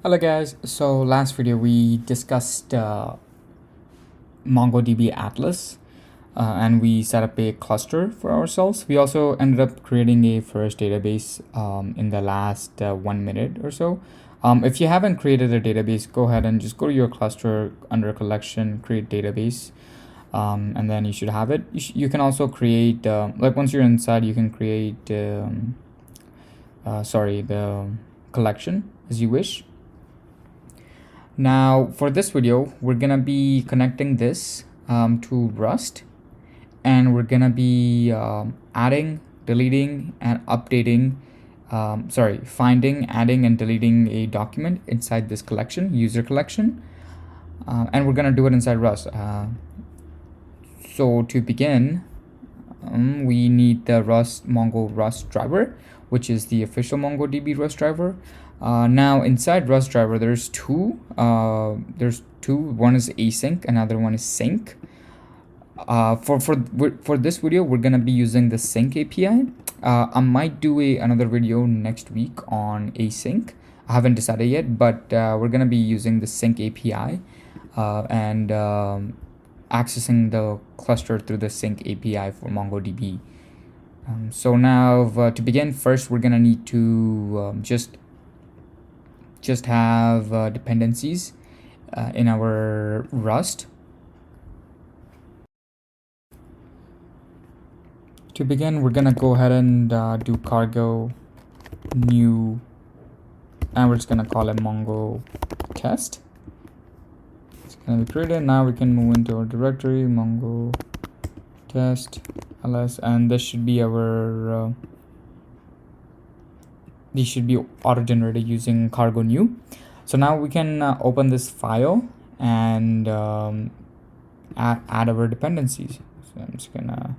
Hello guys, so last video we discussed MongoDB Atlas and we set up a cluster for ourselves. We also ended up creating a first database in the last 1 minute or so. If you haven't created a database, go ahead and just go to your cluster under collection, create database, and then you should have it. You can also create, like once you're inside, you can create, the collection as you wish. Now for this video, we're gonna be connecting this to Rust, and we're gonna be adding, deleting, and updating, finding, adding, and deleting a document inside this collection, user collection, and we're gonna do it inside Rust. So to begin, we need the Mongo Rust driver, which is the official MongoDB Rust driver. Now inside Rust driver, there's two. One is async, another one is sync. For this video, we're gonna be using the sync API. I might do another video next week on async. I haven't decided yet, but we're gonna be using the sync API and accessing the cluster through the sync API for MongoDB. So now to begin, first we're gonna need to just have dependencies in our Rust. To begin, we're gonna go ahead and do cargo new, and we're just gonna call it Mongo test. It's gonna be created. Now we can move into our directory, Mongo test ls, and this should be our these should be auto-generated using cargo new. So now we can open this file and add our dependencies. So I'm just gonna,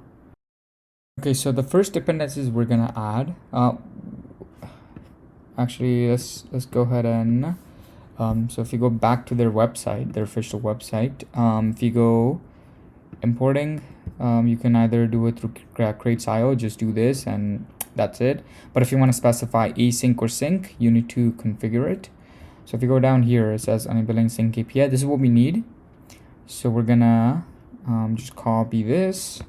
okay, so the first dependencies we're gonna add, actually let's go ahead and so if you go back to their website, their official website, if you go importing, you can either do it through crates.io, just do this and that's it. But if you want to specify async or sync, you need to configure it. So if you go down here, it says enabling sync API. This is what we need. So we're gonna just copy this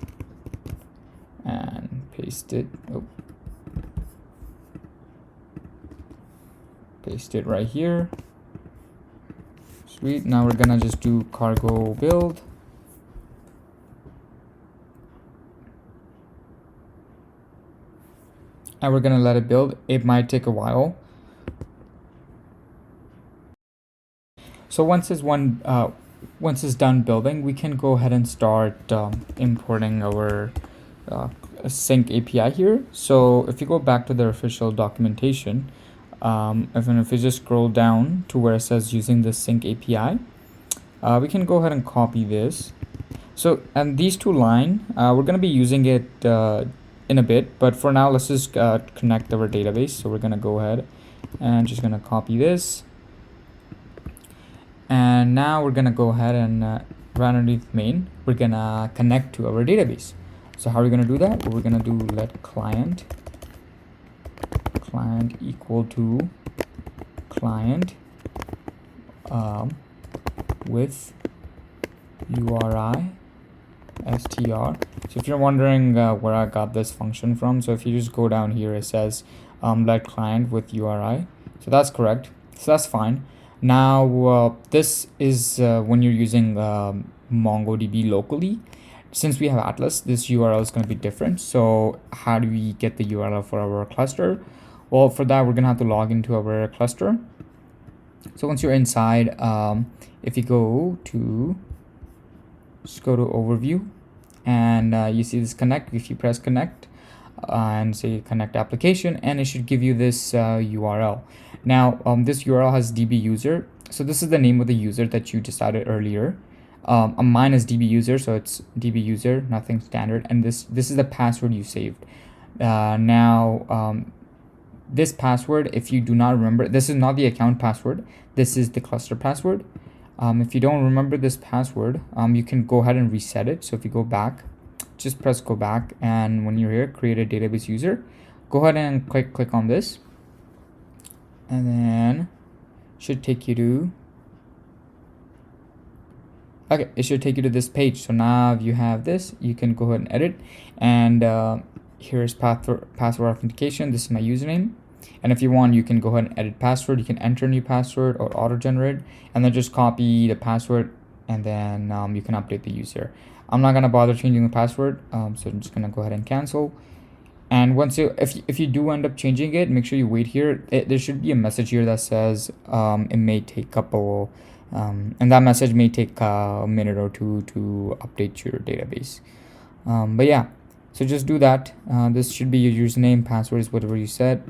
and paste it. Paste it right here. Sweet. Now we're gonna just do cargo build. And we're gonna let it build. It might take a while. So once it's done building, we can go ahead and start importing our sync API here. So if you go back to their official documentation, if you just scroll down to where it says using the sync API, we can go ahead and copy this. So, and these two lines, we're gonna be using it in a bit, but for now let's just connect our database. So we're gonna go ahead and just gonna copy this, and now we're gonna go ahead and right underneath main, we're gonna connect to our database. So how are we gonna do that? We're gonna do let client equal to client with URI str. So if you're wondering where I got this function from, so if you just go down here, it says let client with URI. So that's correct. So that's fine. Now this is when you're using MongoDB locally. Since we have Atlas, this URL is going to be different. So how do we get the URL for our cluster? Well, for that, we're going to have to log into our cluster. So once you're inside, if you go to, just go to overview, and you see this connect. If you press connect and say connect application, and it should give you this URL. Now this URL has DB user. So this is the name of the user that you decided earlier. Mine is DB user, so it's DB user, nothing standard, and this is the password you saved. Now this password, if you do not remember, this is not the account password, this is the cluster password. If you don't remember this password, you can go ahead and reset it. So if you go back, just press go back, and when you're here, create a database user, go ahead and click on this, and then should take you to, okay, it should take you to this page. So now if you have this, you can go ahead and edit, and here's password authentication. This is my username, and if you want, you can go ahead and edit password. You can enter a new password or auto generate, and then just copy the password, and then you can update the user. I'm not gonna bother changing the password, so I'm just gonna go ahead and cancel. And once you, if you do end up changing it, make sure you wait here. There should be a message here that says it may take a couple, and that message may take a minute or two to update your database. But yeah, so just do that. This should be your username, password is whatever you said.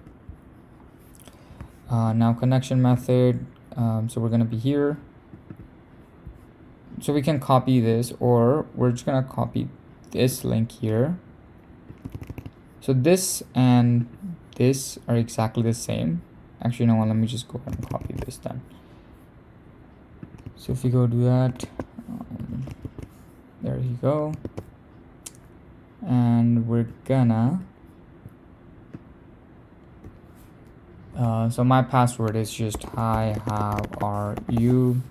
Now connection method. So we're gonna be here. So we can copy this, or we're just gonna copy this link here. So this and this are exactly the same. Actually, you know what? Let me just go ahead and copy this then. So if you go do that, there you go. And we're gonna, so my password is just hi, how are you?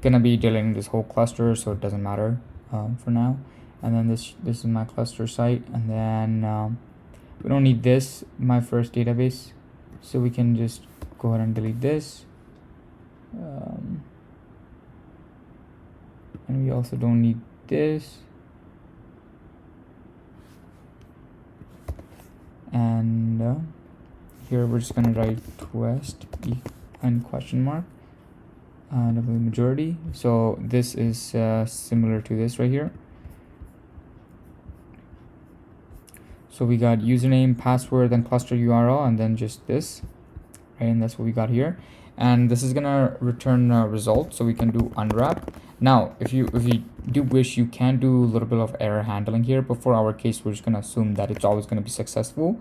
Gonna be deleting this whole cluster, so it doesn't matter for now. And then this is my cluster site, and then we don't need this, my first database, so we can just go ahead and delete this. And we also don't need this. And here we're just gonna write twist and question mark, double majority. So this is similar to this right here. So we got username, password, then cluster URL, and then just this, right? And that's what we got here. And this is gonna return a result, so we can do unwrap. Now, if you do wish, you can do a little bit of error handling here, but for our case, we're just gonna assume that it's always gonna be successful,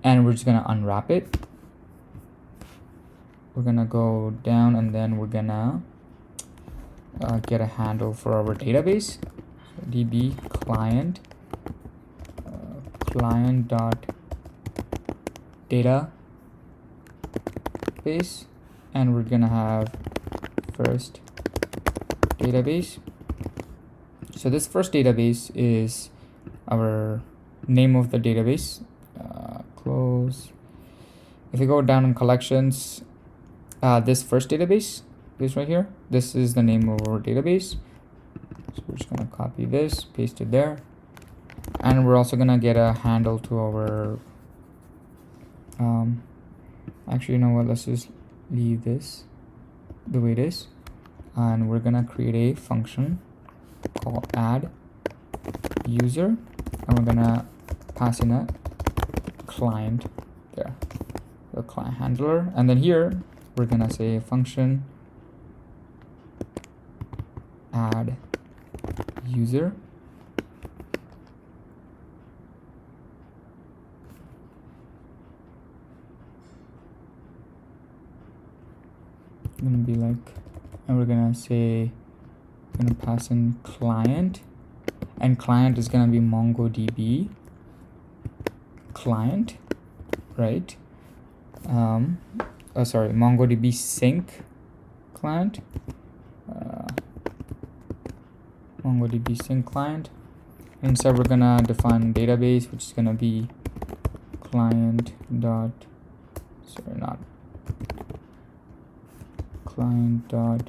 and we're just gonna unwrap it. We're gonna go down, and then we're gonna get a handle for our database. So db client dot database, and we're gonna have first database. So this first database is our name of the database. Close. If you go down in collections, this first database, this right here, this is the name of our database. So we're just gonna copy this, paste it there. And we're also gonna get a handle to our actually, you know what, let's just leave this the way it is, and we're gonna create a function called add user, and we're gonna pass in a client there, the client handler. And then here we're gonna say function add user, gonna be like, and we're gonna say, gonna pass in client, and client is gonna be MongoDB client, right? Sorry, MongoDB sync client, MongoDB sync client. And so we're gonna define database, which is gonna be client dot, sorry, not client dot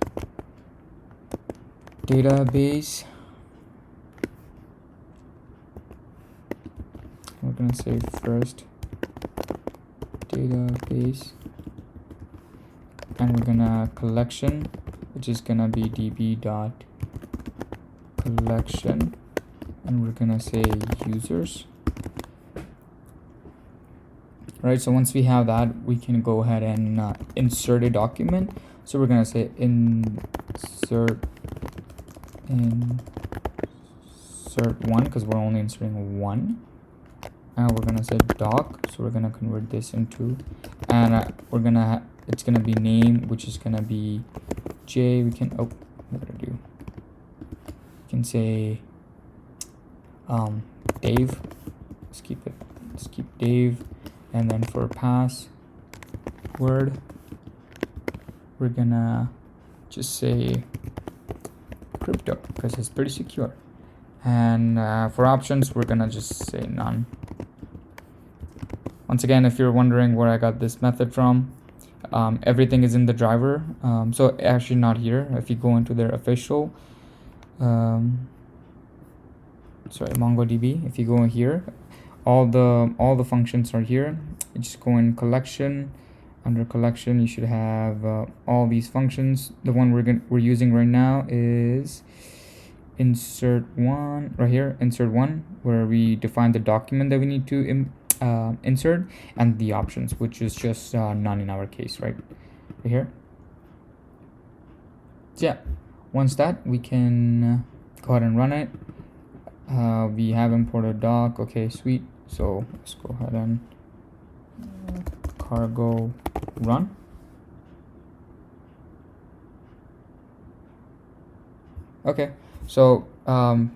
database. We're gonna say first database, and we're gonna collection, which is gonna be db dot collection, and we're gonna say users. Right, so once we have that, we can go ahead and insert a document. So we're gonna say insert one, because we're only inserting one. And we're gonna say doc, so we're gonna convert this into, and we're gonna it's gonna be name, which is gonna be J. We can what did I do? We can say Dave. Let's keep it. Let's keep Dave, and then for password, we're gonna just say crypto because it's pretty secure. And for options, we're gonna just say none. Once again, if you're wondering where I got this method from, everything is in the driver. So actually not here. If you go into their official, MongoDB, if you go in here, all the functions are here. You just go in collection. Under collection, you should have all these functions. The one we're using right now is insert one, right here, insert one, where we define the document that we need to insert, and the options, which is just none in our case, right here. So yeah, once that, we can go ahead and run it. We have imported doc. Okay, sweet. So let's go ahead and cargo run. Okay, so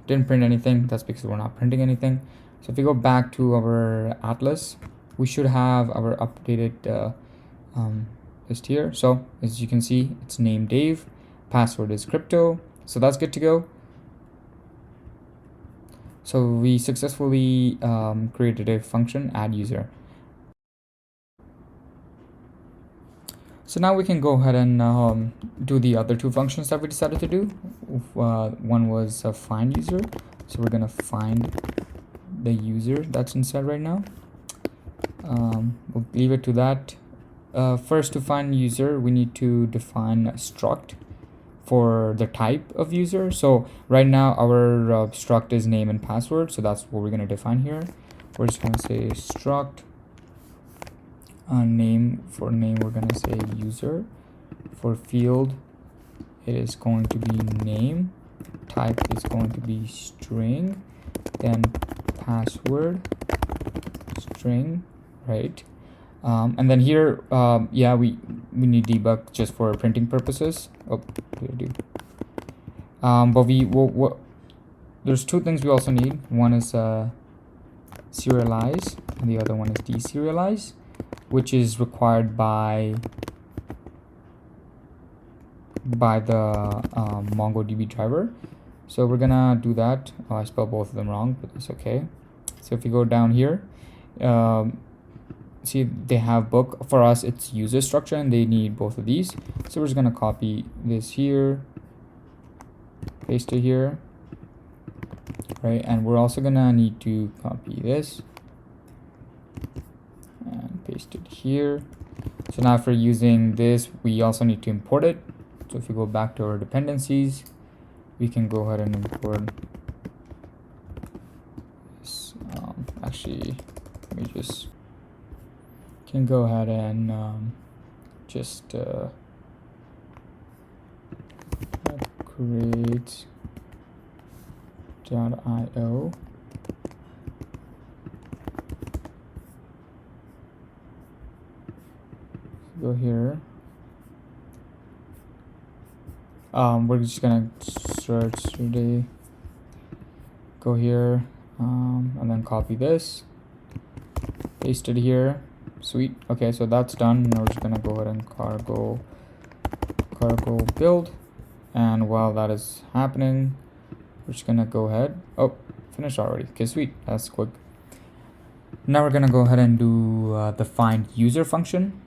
didn't print anything. That's because we're not printing anything. So if we go back to our Atlas, we should have our updated list here. So as you can see, it's named Dave, password is crypto, so that's good to go. So we successfully created a function, add user. So now we can go ahead and do the other two functions that we decided to do. One was find user, so we're gonna find the user that's inside right now. We'll leave it to that. First, to find user, we need to define a struct for the type of user. So right now our struct is name and password, so that's what we're going to define here. We're just going to say struct name. For name, we're going to say user. For field, it is going to be name. Type is going to be string. Then password string, right? And then here, yeah, we need debug just for printing purposes. Oh, but there's two things we also need. One is serialize, and the other one is deserialize, which is required by the MongoDB driver. So we're gonna do that. Oh, I spelled both of them wrong, but it's okay. So if you go down here, see they have book. For us, it's user structure, and they need both of these. So we're just gonna copy this here, paste it here, right? And we're also gonna need to copy this and paste it here. So now for using this, we also need to import it. So if you go back to our dependencies, we can go ahead and import this. Actually, let me just can go ahead and just create .io. Go here. We're just gonna search today. Go here, and then copy this, paste it here. Sweet. Okay, so that's done. Now we're just gonna go ahead and cargo build, and while that is happening, we're just gonna go ahead. Oh, finished already. Okay, sweet. That's quick. Now we're gonna go ahead and do the find user function.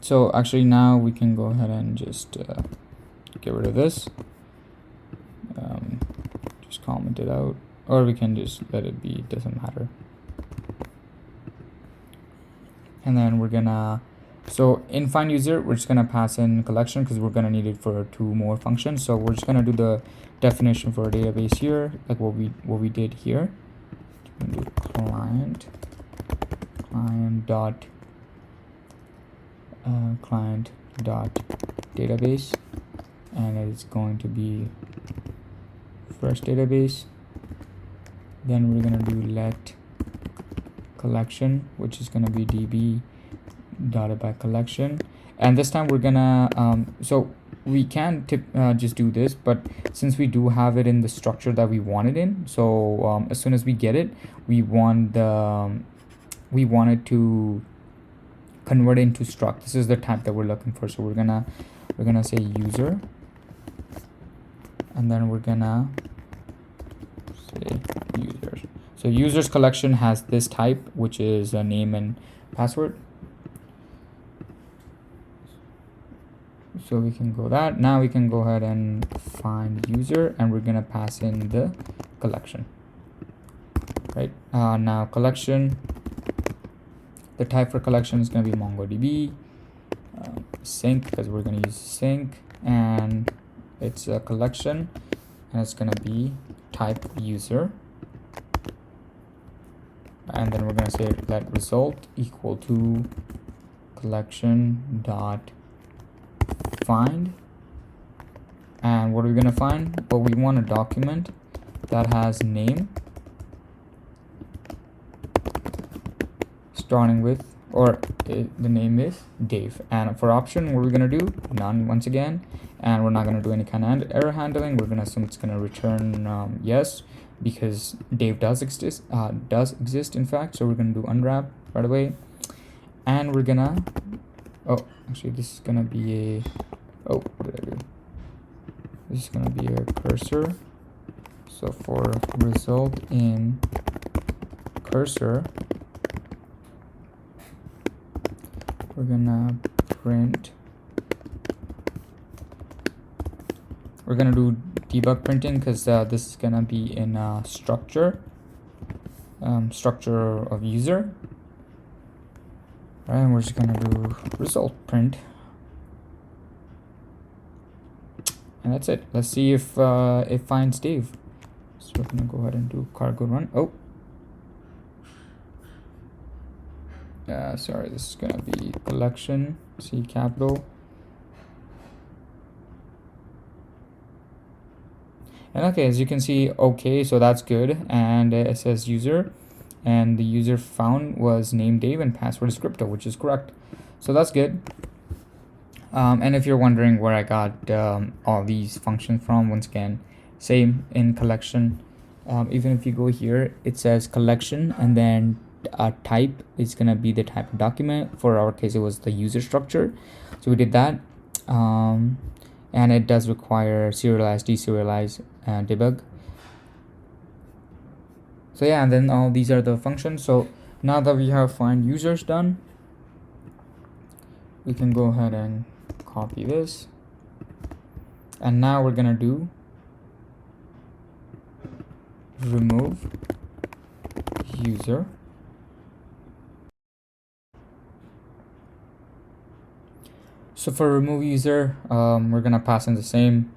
So actually now we can go ahead and just get rid of this. Just comment it out, or we can just let it be. It doesn't matter. And then we're gonna, so in find user, we're just gonna pass in collection because we're gonna need it for two more functions. So we're just gonna do the definition for a database here, like what we did here. We're gonna do client dot database, and it's going to be first database. Then we're gonna do let collection, which is gonna be db dotted by collection, and this time we're gonna so we can just do this, but since we do have it in the structure that we want it in, so as soon as we get it, we want it to convert it into struct. This is the type that we're looking for. So we're gonna say user, and then we're gonna say users. So users collection has this type, which is a name and password. So we can go that. Now we can go ahead and find user, and we're gonna pass in the collection. Right, now collection, the type for collection is going to be MongoDB sync, because we're going to use sync, and it's a collection, and it's going to be type user, and then we're going to say let result equal to collection dot find. And what are we going to find? Well, we want a document that has name starting with, or the name is Dave, and for option, what are we going to do? None once again, and we're not going to do any kind of error handling. We're going to assume it's going to return yes, because Dave does exist in fact. So we're going to do unwrap right away, and we're gonna, oh, actually this is going to be a, oh, what did I do? This is going to be a cursor. So for result in cursor, we're gonna print, we're gonna do debug printing, because this is gonna be in structure of user, right? And we're just gonna do result print, and that's it. Let's see if it finds Dave. So we're gonna go ahead and do cargo run. Oh, sorry, this is gonna be collection, C capital. And okay, as you can see, okay, so that's good. And it says user, and the user found was name Dave and password is crypto, which is correct. So that's good. And if you're wondering where I got all these functions from, once again, same in collection. Even if you go here, it says collection, and then type is gonna be the type of document. For our case, it was the user structure, so we did that. And it does require serialize, deserialize, and debug. So yeah, and then all these are the functions. So now that we have find users done, we can go ahead and copy this, and now we're gonna do remove user. So for remove user, we're gonna pass in the same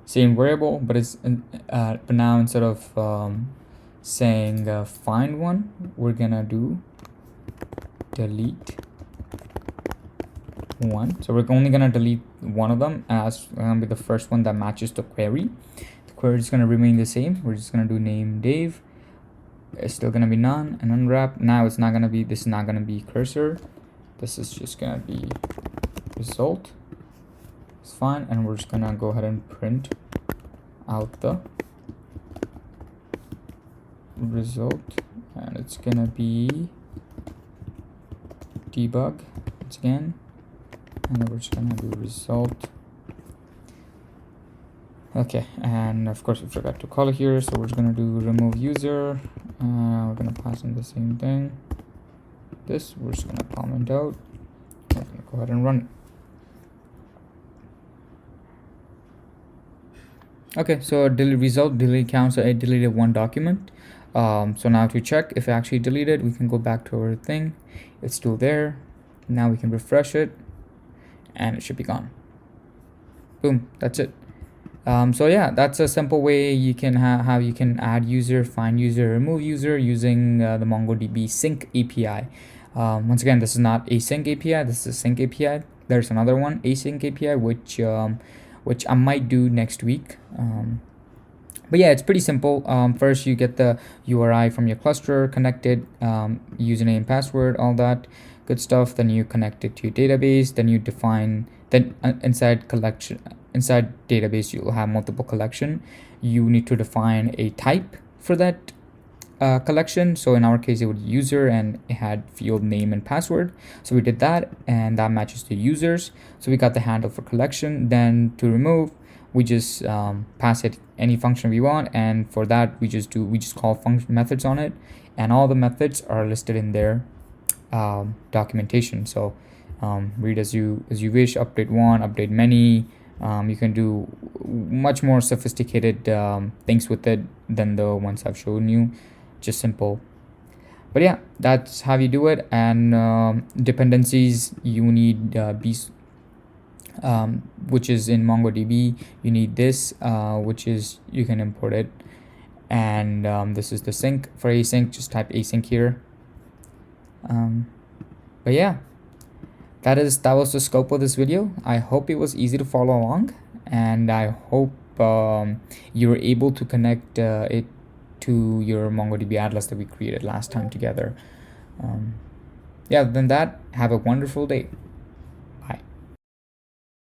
variable, but it's but now instead of saying find one, we're gonna do delete one. So we're only gonna delete one of them, as gonna be the first one that matches the query. The query is gonna remain the same. We're just gonna do name Dave. It's still gonna be none, and unwrap. Now it's not gonna be, this is not gonna be cursor. This is just gonna be result. It's fine, and we're just gonna go ahead and print out the result, and it's gonna be debug once again, and then we're just gonna do result. Okay, and of course we forgot to call it here, so we're just gonna do remove user. We're gonna pass in the same thing. This we're just gonna comment out. We're gonna go ahead and run it. Okay, so result delete count, so it deleted one document. So now to check if it actually deleted, we can go back to our thing. It's still there. Now we can refresh it, and it should be gone. Boom, that's it. So yeah, that's a simple way you can how you can add user, find user, remove user using the MongoDB Sync API. Once again, this is not Async API, this is Sync API. There's another one, Async API, which I might do next week. But yeah, it's pretty simple. First, you get the URI from your cluster connected, username, password, all that good stuff. Then you connect it to your database. Then you define, then inside database, you'll have multiple collection. You need to define a type for that collection. So in our case, it would be user, and it had field name and password. So we did that, and that matches the users. So we got the handle for collection. Then to remove, we just pass it any function we want, and for that we just call function methods on it, and all the methods are listed in their documentation. So read as you wish. Update one, update many. You can do much more sophisticated things with it than the ones I've shown you. Just simple. But yeah, that's how you do it. And dependencies, you need which is in MongoDB. You need this, which is you can import it. And this is the sync. For async, just type async here. But yeah, that was the scope of this video. I hope it was easy to follow along, and I hope you're able to connect it to your MongoDB Atlas that we created last time together. Yeah, other than that, have a wonderful day.